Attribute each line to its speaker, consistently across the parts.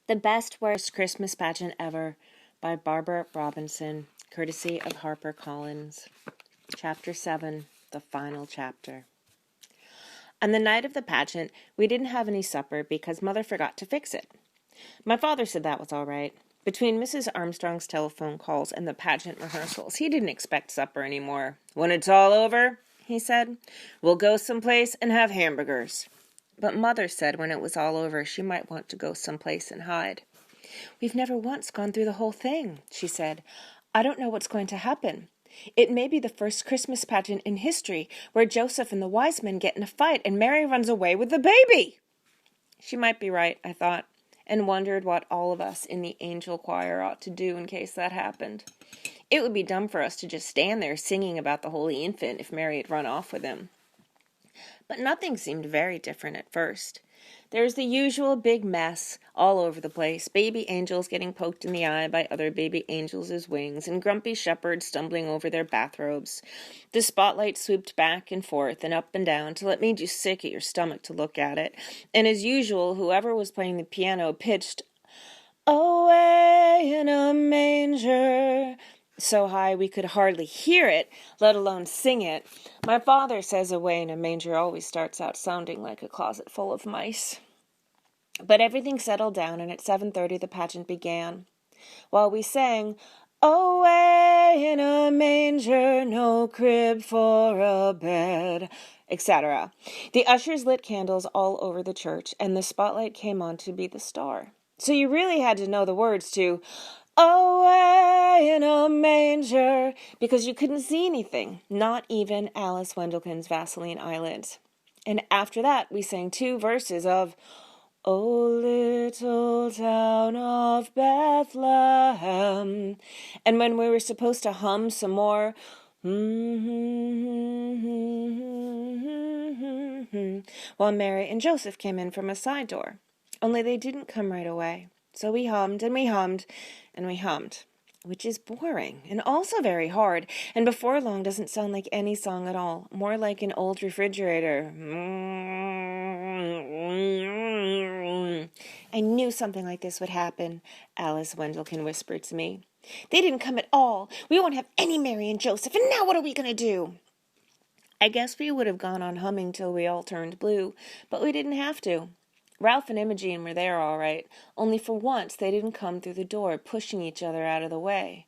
Speaker 1: The Best Worst Christmas Pageant Ever by Barbara Robinson, courtesy of HarperCollins. Chapter 7, the final chapter. On the night of the pageant, we didn't have any supper because Mother forgot to fix it. My father said that was all right. Between Mrs. Armstrong's telephone calls and the pageant rehearsals, he didn't expect supper anymore. "When it's all over," he said, "we'll go someplace and have hamburgers." But Mother said when it was all over, she might want to go someplace and hide. "We've never once gone through the whole thing," she said. "I don't know what's going to happen. It may be the first Christmas pageant in history where Joseph and the wise men get in a fight and Mary runs away with the baby." She might be right, I thought, and wondered what all of us in the angel choir ought to do in case that happened. It would be dumb for us to just stand there singing about the Holy Infant if Mary had run off with him. But nothing seemed very different at first. There was the usual big mess all over the place, baby angels getting poked in the eye by other baby angels' wings, and grumpy shepherds stumbling over their bathrobes. The spotlight swooped back and forth and up and down till it made you sick at your stomach to look at it, and as usual, whoever was playing the piano pitched, "Away in a manger," so high we could hardly hear it, let alone sing it. My father says "away in a manger" always starts out sounding like a closet full of mice. But everything settled down, and at 7:30 the pageant began. While we sang, "Away in a manger, no crib for a bed," etc., the ushers lit candles all over the church, and the spotlight came on to be the star. So you really had to know the words to "Away in a manger," because you couldn't see anything, not even Alice Wendelkin's Vaseline eyelids. And after that, we sang 2 verses of "O little town of Bethlehem," and when we were supposed to hum some more, while Mary and Joseph came in from a side door. Only they didn't come right away. So we hummed, and we hummed, and we hummed, which is boring and also very hard, and before long doesn't sound like any song at all, more like an old refrigerator. "I knew something like this would happen," Alice Wendelkin whispered to me. "They didn't come at all. We won't have any Mary and Joseph, and now what are we going to do?" I guess we would have gone on humming till we all turned blue, but we didn't have to. Ralph and Imogene were there all right, only for once they didn't come through the door, pushing each other out of the way.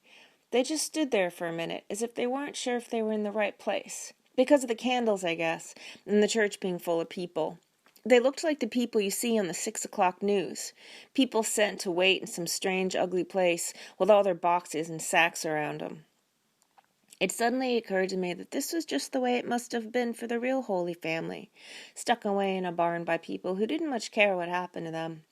Speaker 1: They just stood there for a minute, as if they weren't sure if they were in the right place. Because of the candles, I guess, and the church being full of people. They looked like the people you see on the 6 o'clock news. People sent to wait in some strange, ugly place with all their boxes and sacks around them. It suddenly occurred to me that this was just the way it must have been for the real Holy Family, stuck away in a barn by people who didn't much care what happened to them.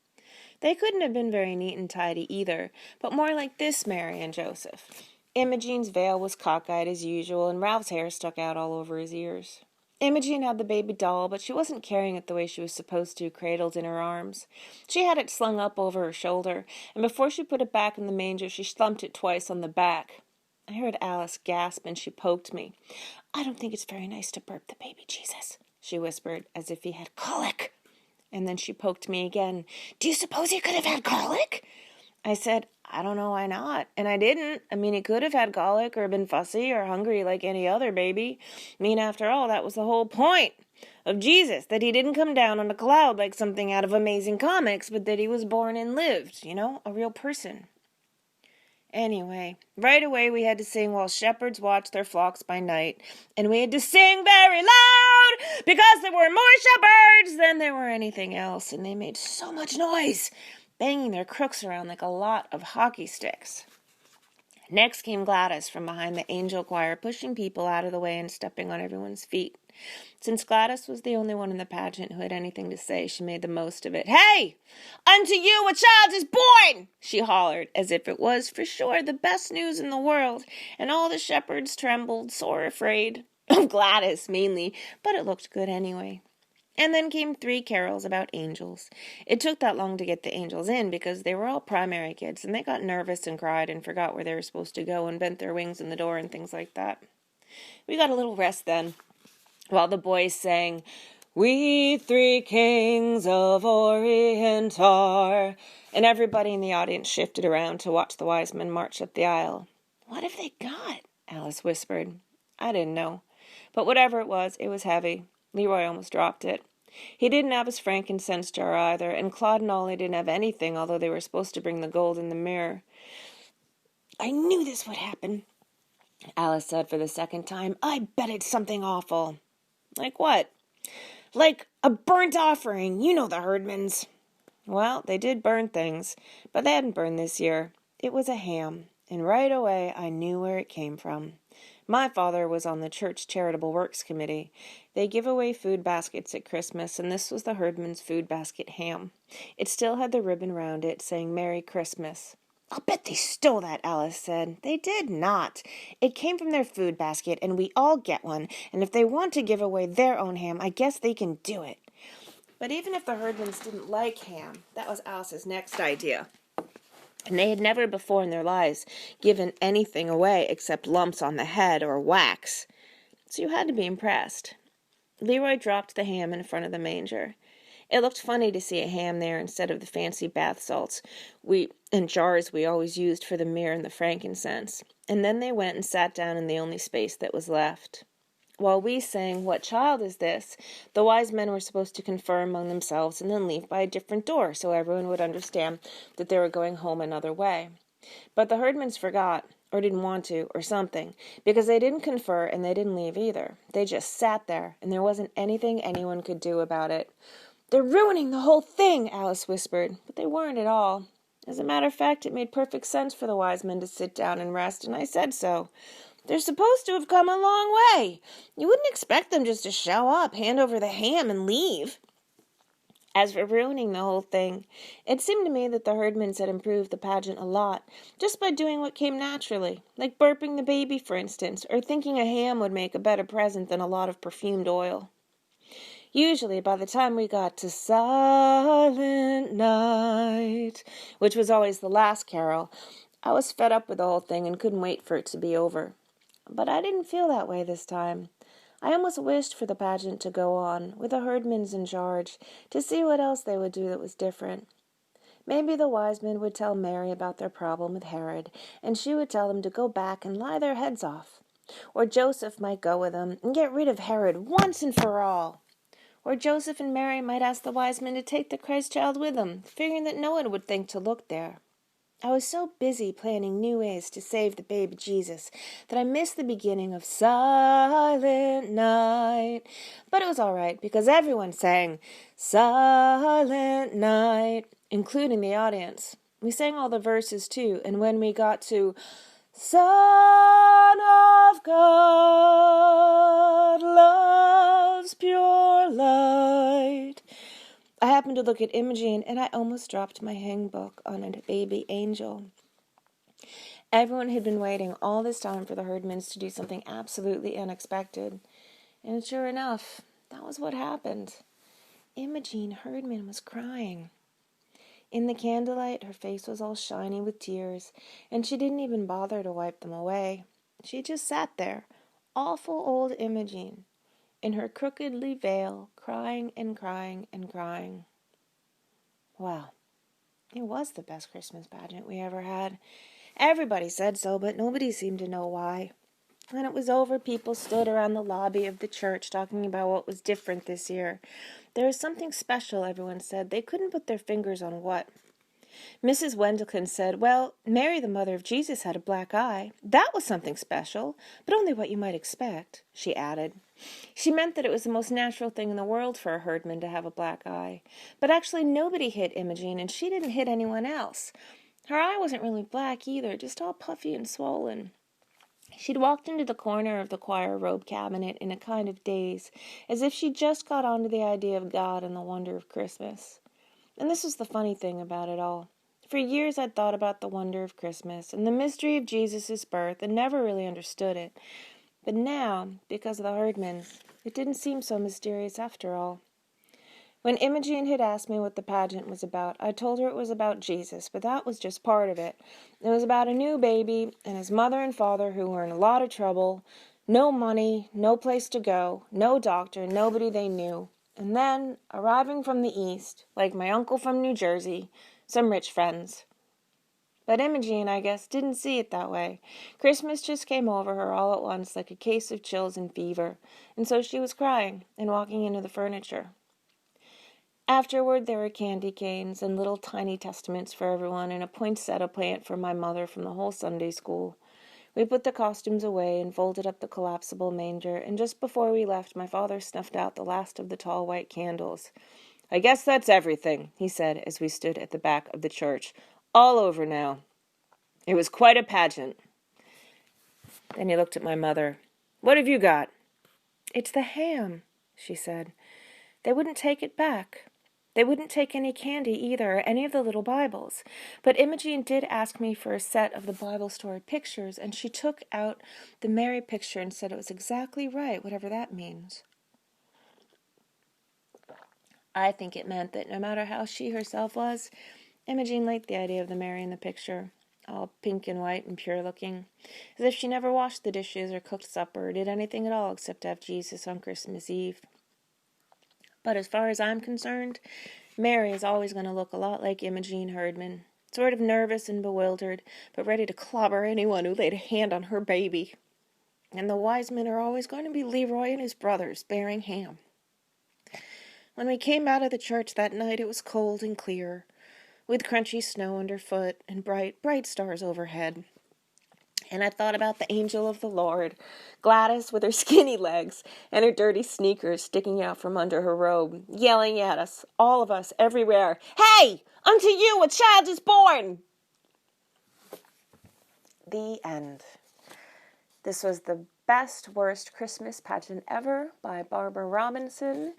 Speaker 1: They couldn't have been very neat and tidy either, but more like this Mary and Joseph. Imogene's veil was cockeyed as usual, and Ralph's hair stuck out all over his ears. Imogene had the baby doll, but she wasn't carrying it the way she was supposed to, cradled in her arms. She had it slung up over her shoulder, and before she put it back in the manger, she thumped it twice on the back. I heard Alice gasp, and she poked me. "I don't think it's very nice to burp the baby Jesus," she whispered, as if he had colic. And then she poked me again. "Do you suppose he could have had colic?" I said, "I don't know why not." And I didn't. I mean, he could have had colic or been fussy or hungry like any other baby. I mean, after all, that was the whole point of Jesus, that he didn't come down on a cloud like something out of Amazing Comics, but that he was born and lived, a real person. Anyway, right away we had to sing while shepherds watched their flocks by night, and we had to sing very loud because there were more shepherds than there were anything else, and they made so much noise, banging their crooks around like a lot of hockey sticks. Next came Gladys from behind the angel choir, pushing people out of the way and stepping on everyone's feet. Since Gladys was the only one in the pageant who had anything to say, she made the most of it. "Hey, unto you a child is born!" she hollered, as if it was, for sure, the best news in the world, and all the shepherds trembled, sore afraid. Of Gladys, mainly, but it looked good anyway. And then came 3 carols about angels. It took that long to get the angels in because they were all primary kids, and they got nervous and cried and forgot where they were supposed to go and bent their wings in the door and things like that. We got a little rest then, while the boys sang, "We three kings of Orient are," and everybody in the audience shifted around to watch the wise men march up the aisle. "What have they got?" Alice whispered. I didn't know. But whatever it was heavy. Leroy almost dropped it. He didn't have his frankincense jar either, and Claude and Ollie didn't have anything, although they were supposed to bring the gold in the mirror. "I knew this would happen," Alice said for the second time. "I bet it's something awful." "Like what?" "Like a burnt offering. You know the Herdmans." Well, they did burn things, but they hadn't burned this year. It was a ham, and right away I knew where it came from. My father was on the church charitable works committee. They give away food baskets at Christmas, and this was the Herdman's food basket ham. It still had the ribbon round it, saying Merry Christmas. "I'll bet they stole that," Alice said. "They did not. It came from their food basket, and we all get one, and if they want to give away their own ham, I guess they can do it." But even if the Herdmans didn't like ham, that was Alice's next idea. And they had never before in their lives given anything away except lumps on the head or wax. So you had to be impressed. Leroy dropped the ham in front of the manger. It looked funny to see a ham there instead of the fancy bath salts and jars we always used for the myrrh and the frankincense. And then they went and sat down in the only space that was left. While we sang, "What child is this?" the wise men were supposed to confer among themselves and then leave by a different door so everyone would understand that they were going home another way. But the Herdmans forgot, or didn't want to, or something, because they didn't confer and they didn't leave either. They just sat there, and there wasn't anything anyone could do about it. "They're ruining the whole thing," Alice whispered, but they weren't at all. As a matter of fact, it made perfect sense for the wise men to sit down and rest, and I said so. They're supposed to have come a long way. You wouldn't expect them just to show up, hand over the ham, and leave. As for ruining the whole thing, it seemed to me that the Herdmans had improved the pageant a lot, just by doing what came naturally, like burping the baby, for instance, or thinking a ham would make a better present than a lot of perfumed oil. Usually, by the time we got to Silent Night, which was always the last carol, I was fed up with the whole thing and couldn't wait for it to be over. But I didn't feel that way this time. I almost wished for the pageant to go on, with the Herdmans in charge, to see what else they would do that was different. Maybe the wise men would tell Mary about their problem with Herod, and she would tell them to go back and lie their heads off. Or Joseph might go with them and get rid of Herod once and for all. Or Joseph and Mary might ask the wise men to take the Christ child with them, figuring that no one would think to look there. I was so busy planning new ways to save the baby Jesus that I missed the beginning of Silent Night. But it was all right, because everyone sang Silent Night, including the audience. We sang all the verses too, and when we got to Son of God, love's pure light, I happened to look at Imogene, and I almost dropped my hangbook on a baby angel. Everyone had been waiting all this time for the Herdmans to do something absolutely unexpected. And sure enough, that was what happened. Imogene Herdman was crying. In the candlelight, her face was all shiny with tears, and she didn't even bother to wipe them away. She just sat there, awful old Imogene, in her crookedly veil, crying and crying and crying. Well, it was the best Christmas pageant we ever had. Everybody said so, but nobody seemed to know why. When it was over, people stood around the lobby of the church talking about what was different this year. There was something special, everyone said. They couldn't put their fingers on what. Mrs. Wendelkin said, "Well, Mary, the mother of Jesus, had a black eye. That was something special, but only what you might expect," she added. She meant that it was the most natural thing in the world for a Herdman to have a black eye. But actually nobody hit Imogene, and she didn't hit anyone else. Her eye wasn't really black either, just all puffy and swollen. She'd walked into the corner of the choir robe cabinet in a kind of daze, as if she'd just got onto the idea of God and the wonder of Christmas. And this was the funny thing about it all. For years I'd thought about the wonder of Christmas and the mystery of Jesus' birth and never really understood it. But now, because of the Herdmans, it didn't seem so mysterious after all. When Imogene had asked me what the pageant was about, I told her it was about Jesus, but that was just part of it. It was about a new baby and his mother and father who were in a lot of trouble, no money, no place to go, no doctor, nobody they knew, And then, arriving from the east, like my uncle from New Jersey, some rich friends. But Imogene, I guess, didn't see it that way. Christmas just came over her all at once like a case of chills and fever, and so she was crying and walking into the furniture. Afterward, there were candy canes and little tiny testaments for everyone and a poinsettia plant for my mother from the whole Sunday school. We put the costumes away and folded up the collapsible manger, and just before we left, my father snuffed out the last of the tall white candles. "I guess that's everything," he said as we stood at the back of the church. "All over now. It was quite a pageant." Then he looked at my mother. "What have you got?" "It's the ham," she said. "They wouldn't take it back. They wouldn't take any candy either, or any of the little Bibles. But Imogene did ask me for a set of the Bible story pictures, and she took out the Mary picture and said it was exactly right, whatever that means." I think it meant that no matter how she herself was, Imogene liked the idea of the Mary in the picture, all pink and white and pure looking, as if she never washed the dishes or cooked supper or did anything at all except have Jesus on Christmas Eve. But as far as I'm concerned, Mary is always going to look a lot like Imogene Herdman, sort of nervous and bewildered, but ready to clobber anyone who laid a hand on her baby. And the wise men are always going to be Leroy and his brothers bearing ham. When we came out of the church that night, it was cold and clear, with crunchy snow underfoot and bright, bright stars overhead. And I thought about the angel of the Lord, Gladys with her skinny legs and her dirty sneakers sticking out from under her robe, yelling at us, all of us, everywhere, "Hey, unto you a child is born!" The end. This was The Best Worst Christmas Pageant Ever by Barbara Robinson,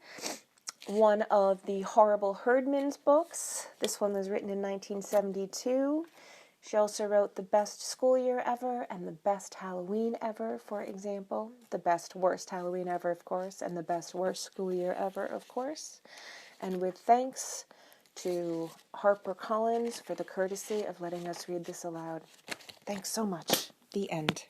Speaker 1: one of the Horrible Herdman's books. This one was written in 1972. She also wrote The Best School Year Ever and The Best Halloween Ever, for example. The Best Worst Halloween Ever, of course, and The Best Worst School Year Ever, of course. And with thanks to HarperCollins for the courtesy of letting us read this aloud. Thanks so much. The end.